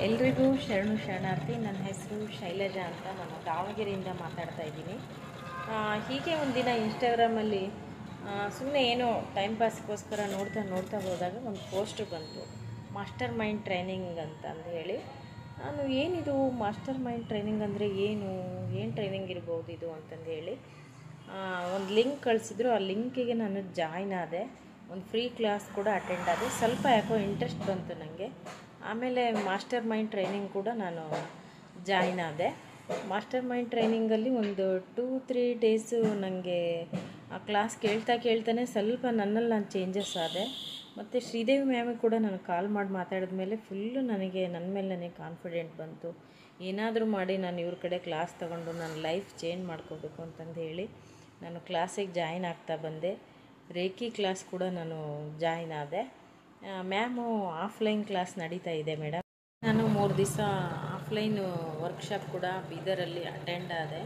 ಎಲ್ರಿಗೂ ಶರಣು ಶರಣಾರ್ಥಿ. ನನ್ನ ಹೆಸರು ಶೈಲಜಾ ಅಂತ. ನಾನು ದಾವಣಗೆರೆಯಿಂದ ಮಾತಾಡ್ತಾ ಇದ್ದೀನಿ. ಹೀಗೆ ಒಂದಿನ ಇನ್ಸ್ಟಾಗ್ರಾಮಲ್ಲಿ ಸುಮ್ಮನೆ ಏನೋ ಟೈಮ್ ಪಾಸ್ಗೋಸ್ಕರ ನೋಡ್ತಾ ಹೋದಾಗ ಒಂದು ಪೋಸ್ಟ್ ಬಂತು, ಮಾಸ್ಟರ್ ಮೈಂಡ್ ಟ್ರೈನಿಂಗ್ ಅಂತಂದು ಹೇಳಿ. ನಾನು ಏನಿದು ಮಾಸ್ಟರ್ ಮೈಂಡ್ ಟ್ರೈನಿಂಗ್ ಅಂದರೆ ಏನು ಟ್ರೈನಿಂಗ್ ಇರ್ಬೋದು ಇದು ಅಂತಂದು ಹೇಳಿ ಒಂದು ಲಿಂಕ್ ಕಳಿಸಿದ್ರು. ಆ ಲಿಂಕಿಗೆ ನಾನು ಜಾಯ್ನ್ ಆದೆ. ಒಂದು ಫ್ರೀ ಕ್ಲಾಸ್ ಕೂಡ ಅಟೆಂಡ್ ಆದೆ. ಸ್ವಲ್ಪ ಯಾಕೋ ಇಂಟ್ರೆಸ್ಟ್ ಬಂತು ನನಗೆ. ಆಮೇಲೆ ಮಾಸ್ಟರ್ ಮೈಂಡ್ ಟ್ರೈನಿಂಗ್ ಕೂಡ ನಾನು ಜಾಯ್ನ್ ಆದೆ. ಮಾಸ್ಟರ್ ಮೈಂಡ್ ಟ್ರೈನಿಂಗಲ್ಲಿ ಒಂದು 2-3 ಡೇಸು ನನಗೆ ಆ ಕ್ಲಾಸ್ ಕೇಳ್ತಾನೆ ಸ್ವಲ್ಪ ನನ್ನಲ್ಲಿ ನಾನು ಚೇಂಜಸ್ ಆದೆ. ಮತ್ತು ಶ್ರೀದೇವಿ ಮ್ಯಾಮಿಗೆ ಕೂಡ ನಾನು ಕಾಲ್ ಮಾಡಿ ಮಾತಾಡಿದ ಮೇಲೆ ಫುಲ್ಲು ನನ್ನ ಮೇಲೆ ನನಗೆ ಕಾನ್ಫಿಡೆಂಟ್ ಬಂತು. ಏನಾದರೂ ಮಾಡಿ ನಾನು ಇವ್ರ ಕಡೆ ಕ್ಲಾಸ್ ತೊಗೊಂಡು ನನ್ನ ಲೈಫ್ ಚೇಂಜ್ ಮಾಡ್ಕೋಬೇಕು ಅಂತಂದು ಹೇಳಿ ನಾನು ಕ್ಲಾಸಿಗೆ ಜಾಯ್ನ್ ಆಗ್ತಾ ಬಂದೆ. ರೇಖಿ ಕ್ಲಾಸ್ ಕೂಡ ನಾನು ಜಾಯ್ನ್ ಆದೆ. ಮ್ಯಾಮು ಆಫ್ಲೈನ್ ಕ್ಲಾಸ್ ನಡೀತಾ ಇದೆ ಮೇಡಮ್. ನಾನು 3 ದಿವಸ ಆಫ್ಲೈನ್ ವರ್ಕ್ಶಾಪ್ ಕೂಡ ಬೀದರಲ್ಲಿ ಅಟೆಂಡ್ ಆದೆ.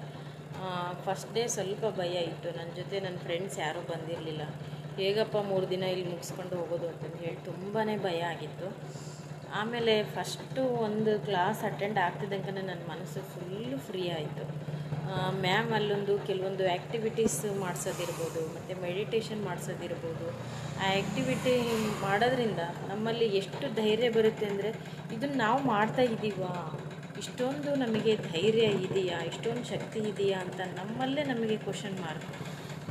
ಫಸ್ಟ್ ಡೇ ಸ್ವಲ್ಪ ಭಯ ಇತ್ತು. ನನ್ನ ಜೊತೆ ನನ್ನ ಫ್ರೆಂಡ್ಸ್ ಯಾರೂ ಬಂದಿರಲಿಲ್ಲ. ಹೇಗಪ್ಪ 3 ದಿನ ಇಲ್ಲಿ ಮುಗಿಸ್ಕೊಂಡು ಹೋಗೋದು ಅಂತಂದು ಹೇಳಿ ತುಂಬಾ ಭಯ ಆಗಿತ್ತು. ಆಮೇಲೆ ಫಸ್ಟು ಒಂದು ಕ್ಲಾಸ್ ಅಟೆಂಡ್ ಆಗ್ತಿದ್ದಂಗೆ ನನ್ನ ಮನಸ್ಸು ಫುಲ್ಲು ಫ್ರೀ ಆಯಿತು. ಮ್ಯಾಮ್ ಅಲ್ಲೊಂದು ಕೆಲವೊಂದು ಆ್ಯಕ್ಟಿವಿಟೀಸ್ ಮಾಡಿಸೋದಿರ್ಬೋದು, ಮತ್ತು ಮೆಡಿಟೇಷನ್ ಮಾಡಿಸೋದಿರ್ಬೋದು. ಆ ಆ್ಯಕ್ಟಿವಿಟಿ ಮಾಡೋದ್ರಿಂದ ನಮ್ಮಲ್ಲಿ ಎಷ್ಟು ಧೈರ್ಯ ಬರುತ್ತೆ ಅಂದರೆ, ಇದನ್ನು ನಾವು ಮಾಡ್ತಾ ಇದ್ದೀವಾ, ಇಷ್ಟೊಂದು ನಮಗೆ ಧೈರ್ಯ ಇದೆಯಾ, ಇಷ್ಟೊಂದು ಶಕ್ತಿ ಇದೆಯಾ ಅಂತ ನಮ್ಮಲ್ಲೇ ನಮಗೆ ಕ್ವಶನ್ ಮಾರ್ಕ್.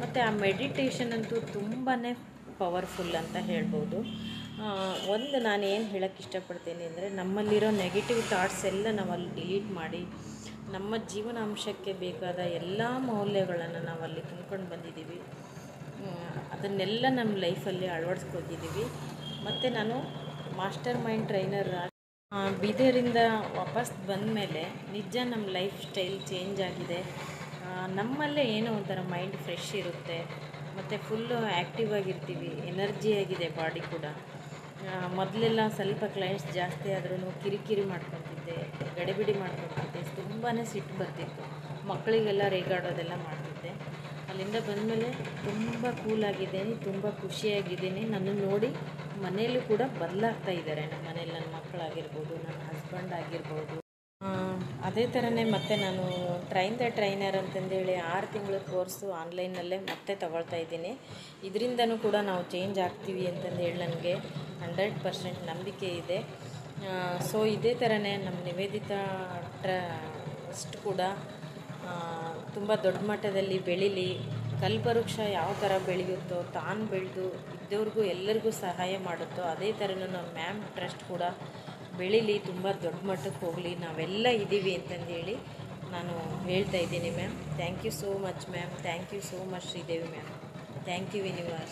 ಮತ್ತು ಆ ಮೆಡಿಟೇಷನ್ ಅಂತೂ ತುಂಬಾ ಪವರ್ಫುಲ್ ಅಂತ ಹೇಳ್ಬೋದು. ಒಂದು ನಾನು ಏನು ಹೇಳೋಕ್ಕೆ ಇಷ್ಟಪಡ್ತೀನಿ ಅಂದರೆ, ನಮ್ಮಲ್ಲಿರೋ ನೆಗೆಟಿವ್ ಥಾಟ್ಸ್ ಎಲ್ಲ ನಾವಲ್ಲಿ ಡಿಲೀಟ್ ಮಾಡಿ ನಮ್ಮ ಜೀವನಾಂಶಕ್ಕೆ ಬೇಕಾದ ಎಲ್ಲ ಮೌಲ್ಯಗಳನ್ನು ನಾವಲ್ಲಿ ತುಂಬ್ಕೊಂಡು ಬಂದಿದ್ದೀವಿ. ಅದನ್ನೆಲ್ಲ ನಮ್ಮ ಲೈಫಲ್ಲಿ ಅಳವಡಿಸ್ಕೊಂಡಿದ್ದೀವಿ. ಮತ್ತು ನಾನು ಮಾಸ್ಟರ್ ಮೈಂಡ್ ಟ್ರೈನರ್ ಬೀದರಿಂದ ವಾಪಸ್ ಬಂದ ಮೇಲೆ ನಿಜ ನಮ್ಮ ಲೈಫ್ ಸ್ಟೈಲ್ ಚೇಂಜ್ ಆಗಿದೆ. ನಮ್ಮಲ್ಲೇ ಏನೋ ಒಂಥರ ಮೈಂಡ್ ಫ್ರೆಶ್ ಇರುತ್ತೆ, ಮತ್ತು ಫುಲ್ಲು ಆ್ಯಕ್ಟಿವ್ ಆಗಿರ್ತೀವಿ, ಎನರ್ಜಿ ಆಗಿದೆ ಬಾಡಿ ಕೂಡ. ಮೊದಲೆಲ್ಲ ಸ್ವಲ್ಪ ಕ್ಲೈಂಟ್ಸ್ ಜಾಸ್ತಿ ಆದ್ರೂ ಕಿರಿಕಿರಿ ಮಾಡ್ಕೊತಿದ್ದೆ, ಗಡಿಬಿಡಿ ಮಾಡ್ಕೊತಿದ್ದೆ, ತುಂಬಾ ಸಿಟ್ಟು ಬರ್ತಿತ್ತು, ಮಕ್ಕಳಿಗೆಲ್ಲ ರೇಗಾಡೋದೆಲ್ಲ ಮಾಡ್ತಿದ್ದೆ. ಅಲ್ಲಿಂದ ಬಂದಮೇಲೆ ತುಂಬ ಕೂಲಾಗಿದ್ದೀನಿ, ತುಂಬ ಖುಷಿಯಾಗಿದ್ದೀನಿ. ನನ್ನನ್ನು ನೋಡಿ ಮನೆಯಲ್ಲೂ ಕೂಡ ಬದಲಾಗ್ತಾ ಇದ್ದಾರೆ. ನಮ್ಮ ಮನೇಲಿ ನನ್ನ ಮಕ್ಕಳಾಗಿರ್ಬೋದು, ನನ್ನ ಹಸ್ಬೆಂಡ್ ಆಗಿರ್ಬೋದು. ಅದೇ ಥರನೇ ಮತ್ತೆ ನಾನು ಟ್ರೈನ್ ದ ಟ್ರೈನರ್ ಅಂತಂದೇಳಿ 6 ತಿಂಗಳ ಕೋರ್ಸು ಆನ್ಲೈನಲ್ಲೇ ಮತ್ತೆ ತಗೊಳ್ತಾ ಇದ್ದೀನಿ. ಇದರಿಂದನೂ ಕೂಡ ನಾವು ಚೇಂಜ್ ಆಗ್ತೀವಿ ಅಂತಂದೇಳಿ ನನಗೆ 100% ನಂಬಿಕೆ ಇದೆ. ಸೊ ಇದೇ ಥರನೇ ನಮ್ಮ ನಿವೇದಿತಾ ಟ್ರಸ್ಟ್ ಕೂಡ ತುಂಬ ದೊಡ್ಡ ಮಟ್ಟದಲ್ಲಿ ಬೆಳೀಲಿ. ಕಲ್ಪವೃಕ್ಷ ಯಾವ ಥರ ಬೆಳೆಯುತ್ತೋ, ತಾನು ಬೆಳೆದು ಇದ್ದವ್ರಿಗೂ ಎಲ್ಲರಿಗೂ ಸಹಾಯ ಮಾಡುತ್ತೋ, ಅದೇ ಥರನೂ ನಮ್ಮ ಮ್ಯಾಮ್ ಟ್ರಸ್ಟ್ ಕೂಡ ಬೆಳೀಲಿ, ತುಂಬ ದೊಡ್ಡ ಮಟ್ಟಕ್ಕೆ ಹೋಗಲಿ, ನಾವೆಲ್ಲ ಇದ್ದೀವಿ ಅಂತಂದೇಳಿ ನಾನು ಹೇಳ್ತಾ ಇದ್ದೀನಿ ma'am. Thank you so much ma'am. Thank you so much Sridevi ma'am. Thank you universe.